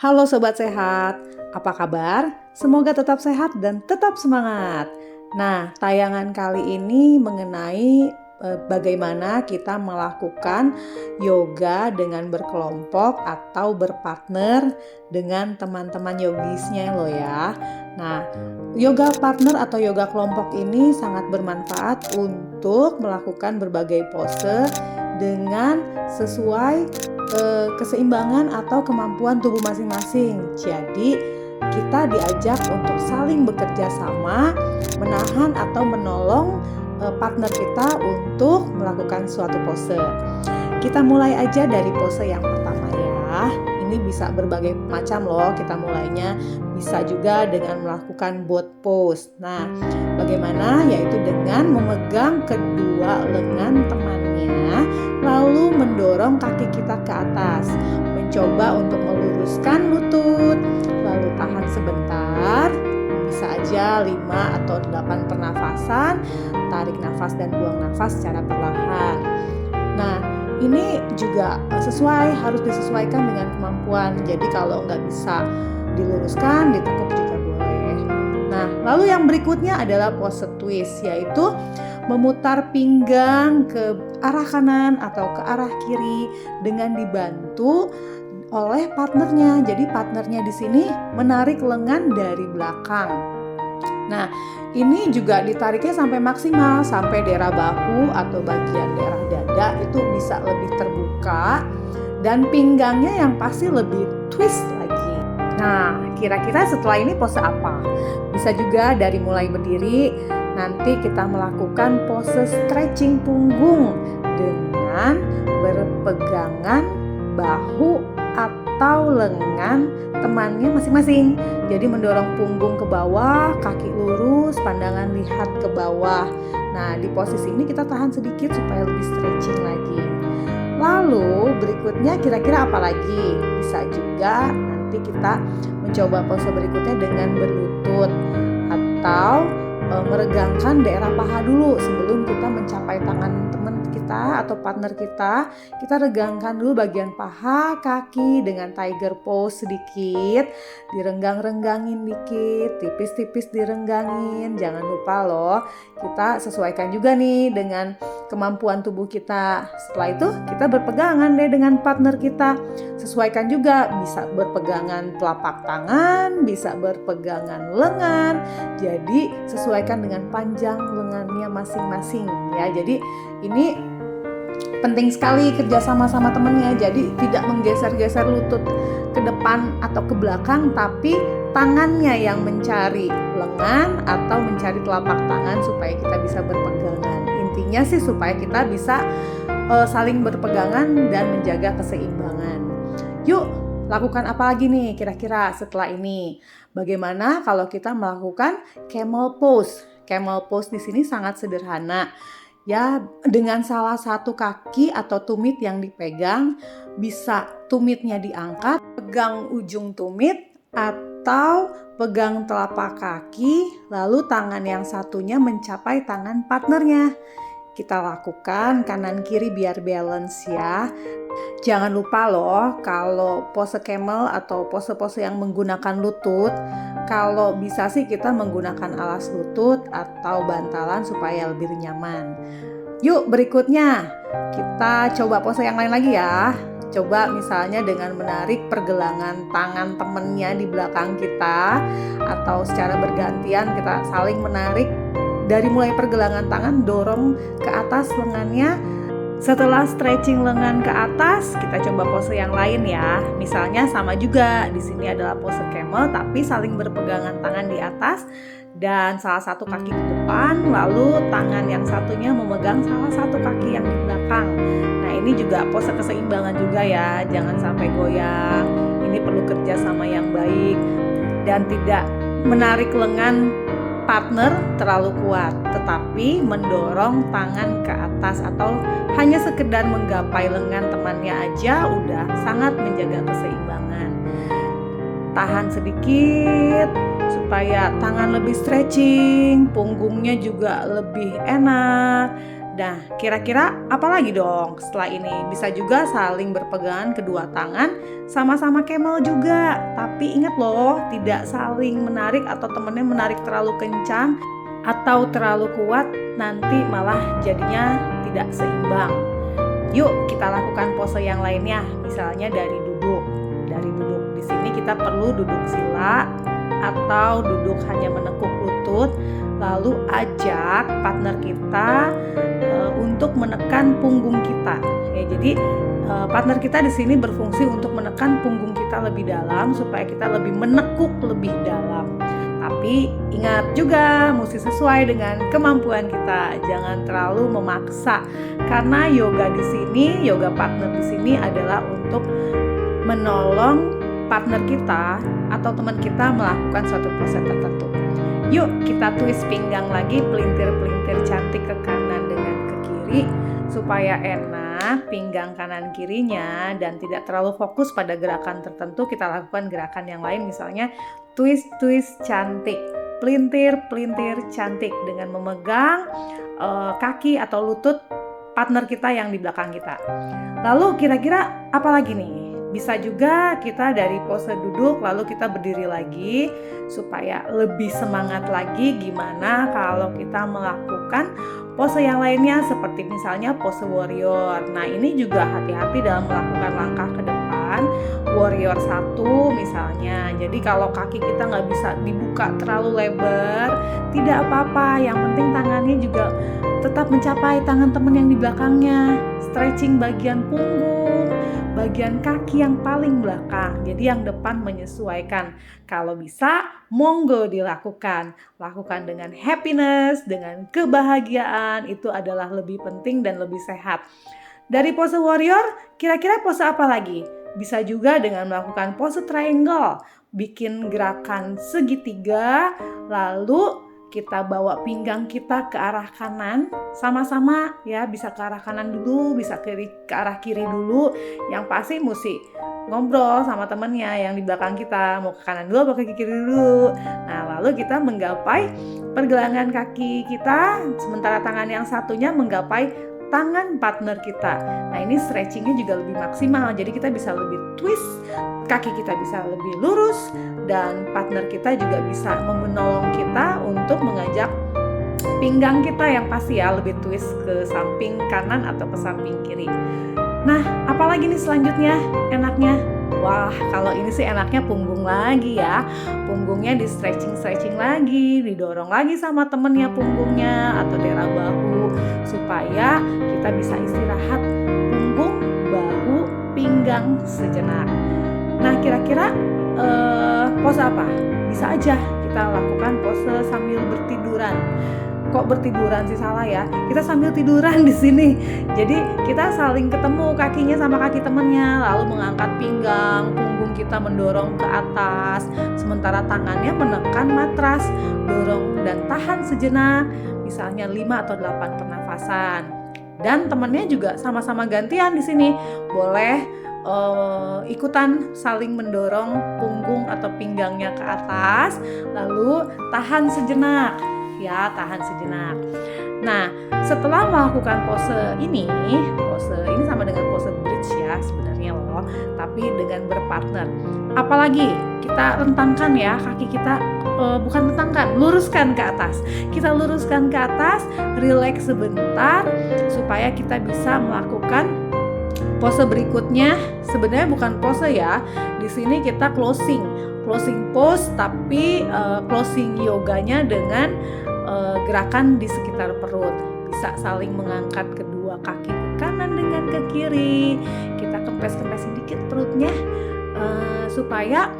Halo Sobat Sehat, apa kabar? Semoga tetap sehat dan tetap semangat. Nah, tayangan kali ini mengenai bagaimana kita melakukan yoga dengan berkelompok atau berpartner dengan teman-teman yogisnya loh ya. Nah, yoga partner atau yoga kelompok ini sangat bermanfaat untuk melakukan berbagai pose dengan sesuai keseimbangan atau kemampuan tubuh masing-masing. Jadi kita diajak untuk saling bekerja sama, menahan atau menolong partner kita untuk melakukan suatu pose. Kita mulai aja dari pose yang pertama ya. Ini bisa berbagai macam loh, kita mulainya bisa juga dengan melakukan boat pose. Nah, bagaimana? Yaitu dengan memegang kedua lengan temannya, lalu mendorong kaki kita ke atas, mencoba untuk meluruskan lutut, lalu tahan sebentar, bisa aja 5 atau 8 pernafasan, tarik nafas dan buang nafas secara perlahan. Nah, ini juga harus disesuaikan dengan kemampuan. Jadi kalau nggak bisa diluruskan, ditekuk juga boleh. Nah, lalu yang berikutnya adalah pose twist, yaitu memutar pinggang ke arah kanan atau ke arah kiri dengan dibantu oleh partnernya. Jadi partnernya di sini menarik lengan dari belakang. Nah, ini juga ditariknya sampai maksimal, sampai daerah bahu atau bagian daerah dada itu bisa lebih terbuka dan pinggangnya yang pasti lebih twist lagi. Nah, kira-kira setelah ini pose apa? Bisa juga dari mulai berdiri, nanti kita melakukan pose stretching punggung dengan berpegangan bahu atau lengan temannya masing-masing. Jadi mendorong punggung ke bawah, kaki lurus, pandangan lihat ke bawah. Nah, di posisi ini kita tahan sedikit supaya lebih stretching lagi. Lalu berikutnya kira-kira apa lagi? Bisa juga nanti kita mencoba pose berikutnya dengan berlutut atau meregangkan daerah paha dulu sebelum kita mencapai tangan teman kita atau partner kita. Kita regangkan dulu bagian paha, kaki dengan tiger pose sedikit, direnggang-renggangin dikit, tipis-tipis direnggangin. Jangan lupa loh, kita sesuaikan juga nih dengan kemampuan tubuh kita. Setelah itu kita berpegangan deh dengan partner kita. Sesuaikan juga, bisa berpegangan telapak tangan, bisa berpegangan lengan. Jadi sesuaikan dengan panjang lengannya masing-masing ya. Jadi ini penting sekali kerja sama temannya. Jadi tidak menggeser-geser lutut ke depan atau ke belakang, tapi tangannya yang mencari lengan atau mencari telapak tangan supaya kita bisa berpegangan. Intinya sih supaya kita bisa saling berpegangan dan menjaga keseimbangan. Yuk, lakukan apa lagi nih kira-kira setelah ini? Bagaimana kalau kita melakukan camel pose? Camel pose di sini sangat sederhana. Ya, dengan salah satu kaki atau tumit yang dipegang, bisa tumitnya diangkat, pegang ujung tumit atau pegang telapak kaki, lalu tangan yang satunya mencapai tangan partnernya. Kita lakukan kanan kiri biar balance ya. Jangan lupa loh, kalau pose camel atau pose-pose yang menggunakan lutut, kalau bisa sih kita menggunakan alas lutut atau bantalan supaya lebih nyaman. Yuk berikutnya, kita coba pose yang lain lagi ya. Coba misalnya dengan menarik pergelangan tangan temennya di belakang kita, atau secara bergantian kita saling menarik dari mulai pergelangan tangan, dorong ke atas lengannya. Setelah stretching lengan ke atas, kita coba pose yang lain ya. Misalnya sama juga, di sini adalah pose camel tapi saling berpegangan tangan di atas dan salah satu kaki di depan, lalu tangan yang satunya memegang salah satu kaki yang di belakang. Nah, ini juga pose keseimbangan juga ya, jangan sampai goyang. Ini perlu kerjasama yang baik dan tidak menarik lengan partner terlalu kuat, tetapi mendorong tangan ke atas atau hanya sekedar menggapai lengan temannya aja udah sangat menjaga keseimbangan. Tahan sedikit supaya tangan lebih stretching, punggungnya juga lebih enak Nah, kira-kira apa lagi dong setelah ini? Bisa juga saling berpegangan kedua tangan, sama-sama camel juga. Tapi ingat loh, tidak saling menarik atau temennya menarik terlalu kencang atau terlalu kuat, nanti malah jadinya tidak seimbang. Yuk kita lakukan pose yang lainnya, misalnya dari duduk. Dari duduk di sini kita perlu duduk sila atau duduk hanya menekuk lutut, lalu ajak partner kita untuk menekan punggung kita. Ya, jadi partner kita di sini berfungsi untuk menekan punggung kita lebih dalam supaya kita lebih menekuk lebih dalam. Tapi ingat juga mesti sesuai dengan kemampuan kita, jangan terlalu memaksa. Karena yoga di sini, yoga partner di sini adalah untuk menolong partner kita atau teman kita melakukan suatu pose tertentu. Yuk kita twist pinggang lagi, pelintir-pelintir cantik ke kanan dengan ke kiri supaya enak pinggang kanan kirinya dan tidak terlalu fokus pada gerakan tertentu. Kita lakukan gerakan yang lain, misalnya twist cantik, pelintir cantik dengan memegang kaki atau lutut partner kita yang di belakang kita. Lalu kira-kira apa lagi nih? Bisa juga kita dari pose duduk lalu kita berdiri lagi supaya lebih semangat lagi. Gimana kalau kita melakukan pose yang lainnya seperti misalnya pose warrior. Nah ini juga hati-hati dalam melakukan langkah ke depan. Warrior 1 misalnya. Jadi kalau kaki kita nggak bisa dibuka terlalu lebar, tidak apa-apa. Yang penting tangannya juga tetap mencapai tangan teman yang di belakangnya. Stretching bagian punggung, bagian kaki yang paling belakang. Jadi yang depan menyesuaikan. Kalau bisa, monggo dilakukan. Lakukan dengan happiness, dengan kebahagiaan. Itu adalah lebih penting dan lebih sehat. Dari pose warrior, kira-kira pose apa lagi? Bisa juga dengan melakukan pose triangle. Bikin gerakan segitiga, lalu kita bawa pinggang kita ke arah kanan sama-sama ya, bisa ke arah kanan dulu, bisa ke arah kiri dulu. Yang pasti mesti ngobrol sama temennya yang di belakang kita, mau ke kanan dulu atau ke kiri dulu. Nah lalu kita menggapai pergelangan kaki kita, sementara tangan yang satunya menggapai tangan partner kita. Nah ini stretchingnya juga lebih maksimal, jadi kita bisa lebih twist, kaki kita bisa lebih lurus, dan partner kita juga bisa menolong kita untuk mengajak pinggang kita yang pasti ya lebih twist ke samping kanan atau ke samping kiri. Nah apalagi nih selanjutnya enaknya? Wah kalau ini sih enaknya punggung lagi ya. Punggungnya di stretching lagi, didorong lagi sama temennya punggungnya atau daerah bahu, supaya kita bisa istirahat punggung, bahu, pinggang sejenak. Nah kira-kira pose apa? Bisa aja kita lakukan pose sambil bertiduran. Kok bertiduran sih, salah ya. Kita sambil tiduran di sini. Jadi kita saling ketemu kakinya sama kaki temennya, lalu mengangkat pinggang, punggung kita mendorong ke atas, sementara tangannya menekan matras, dorong dan tahan sejenak, misalnya 5 atau 8 pernafasan. Dan temennya juga sama-sama gantian di sini. Boleh ikutan saling mendorong punggung atau pinggangnya ke atas, lalu tahan sejenak. Ya, tahan sejenak. Nah, setelah melakukan pose ini sama dengan pose bridge ya sebenarnya loh, tapi dengan berpartner. Apalagi kita rentangkan ya kaki kita, bukan rentangkan, luruskan ke atas. Kita luruskan ke atas, relax sebentar supaya kita bisa melakukan pose berikutnya. Sebenarnya bukan pose ya. Di sini kita closing pose, tapi closing yoganya dengan gerakan di sekitar perut. Bisa saling mengangkat kedua kaki ke kanan dengan ke kiri. Kita kempes-kempesin dikit perutnya supaya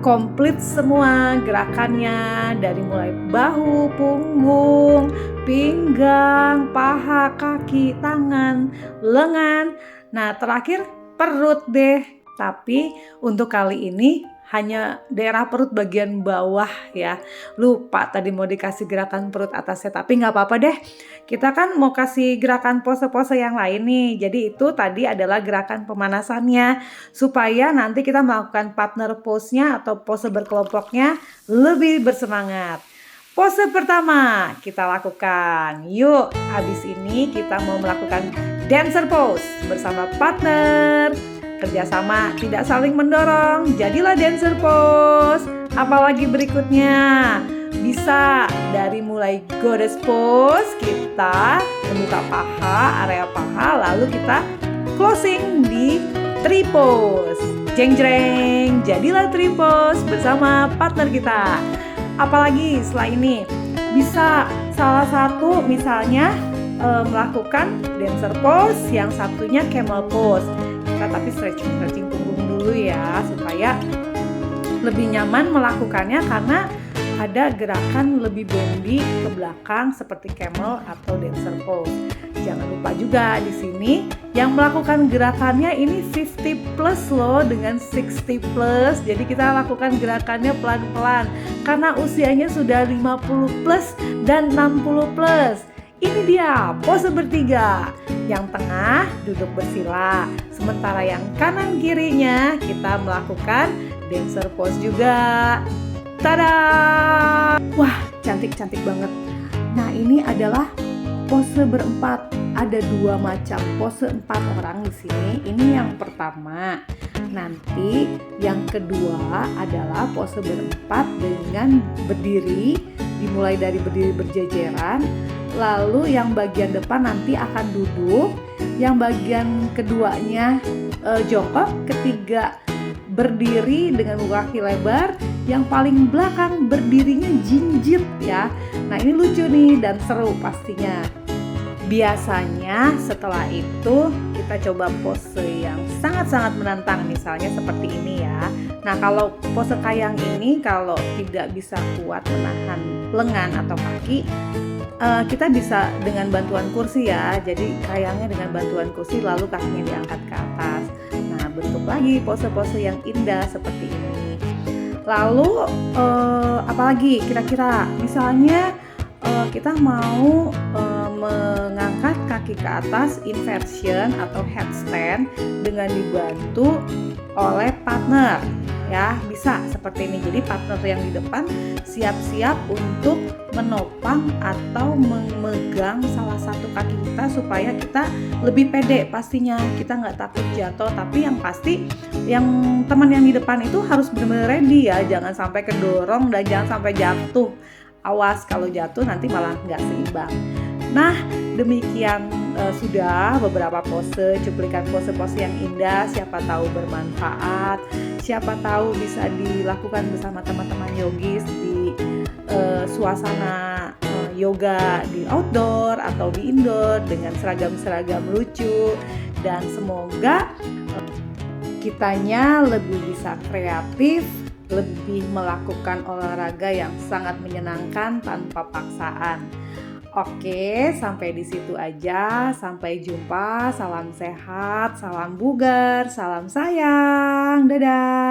komplit semua gerakannya, dari mulai bahu, punggung, pinggang, paha, kaki, tangan, lengan. Nah terakhir perut deh. Tapi untuk kali ini hanya daerah perut bagian bawah ya. Lupa tadi mau dikasih gerakan perut atasnya, tapi gak apa-apa deh. Kita kan mau kasih gerakan pose-pose yang lain nih. Jadi itu tadi adalah gerakan pemanasannya, supaya nanti kita melakukan partner pose-nya atau pose berkelompoknya lebih bersemangat. pose pertama kita lakukan. Yuk, habis ini kita mau melakukan dancer pose bersama partner. Kerjasama, tidak saling mendorong, jadilah dancer pose. Apalagi berikutnya, bisa dari mulai goddess pose, kita membuka paha, area paha, lalu kita closing di tree pose. Jeng jreng, jadilah tree pose bersama partner kita. Apalagi setelah ini, bisa salah satu misalnya melakukan dancer pose, yang satunya camel pose. Kita tapi stretching punggung dulu ya, supaya lebih nyaman melakukannya karena ada gerakan lebih bendy ke belakang seperti camel atau dancer pose. Jangan lupa juga di sini yang melakukan gerakannya ini 50 plus loh dengan 60 plus. Jadi kita lakukan gerakannya pelan-pelan karena usianya sudah 50 plus dan 60 plus. Ini dia pose bertiga. Yang tengah duduk bersila, sementara yang kanan kirinya kita melakukan dancer pose juga. Tada! Wah, cantik-cantik banget. Nah, ini adalah pose berempat. Ada 2 macam pose 4 orang di sini. Ini yang pertama. Nanti yang kedua adalah pose berempat dengan berdiri, dimulai dari berdiri berjejeran. Lalu yang bagian depan nanti akan duduk, yang bagian keduanya jongkok, ketiga berdiri dengan kaki lebar, yang paling belakang berdirinya jinjit ya. Nah, ini lucu nih dan seru pastinya. Biasanya setelah itu kita coba pose yang sangat-sangat menantang, misalnya seperti ini ya. Nah, kalau pose kayang ini kalau tidak bisa kuat menahan lengan atau kaki, kita bisa dengan bantuan kursi ya. Jadi kayangnya dengan bantuan kursi lalu kakinya diangkat ke atas. Nah, bentuk lagi pose-pose yang indah seperti ini. Lalu apalagi kira-kira misalnya kita mau mengangkat kaki ke atas inversion atau headstand dengan dibantu oleh partner ya, bisa seperti ini. Jadi partner yang di depan siap-siap untuk menopang atau memegang salah satu kaki kita supaya kita lebih pede. Pastinya kita nggak takut jatuh, tapi yang pasti yang teman yang di depan itu harus benar-benar ready ya, jangan sampai kedorong dan jangan sampai jatuh. Awas kalau jatuh nanti malah nggak seimbang. Nah, demikian sudah beberapa pose, cuplikan pose-pose yang indah. Siapa tahu bermanfaat, siapa tahu bisa dilakukan bersama teman-teman yogis di suasana yoga di outdoor atau di indoor dengan seragam-seragam lucu. Dan semoga kitanya lebih bisa kreatif, lebih melakukan olahraga yang sangat menyenangkan tanpa paksaan. Oke, sampai di situ aja. Sampai jumpa. Salam sehat, salam bugar, salam sayang. Dadah.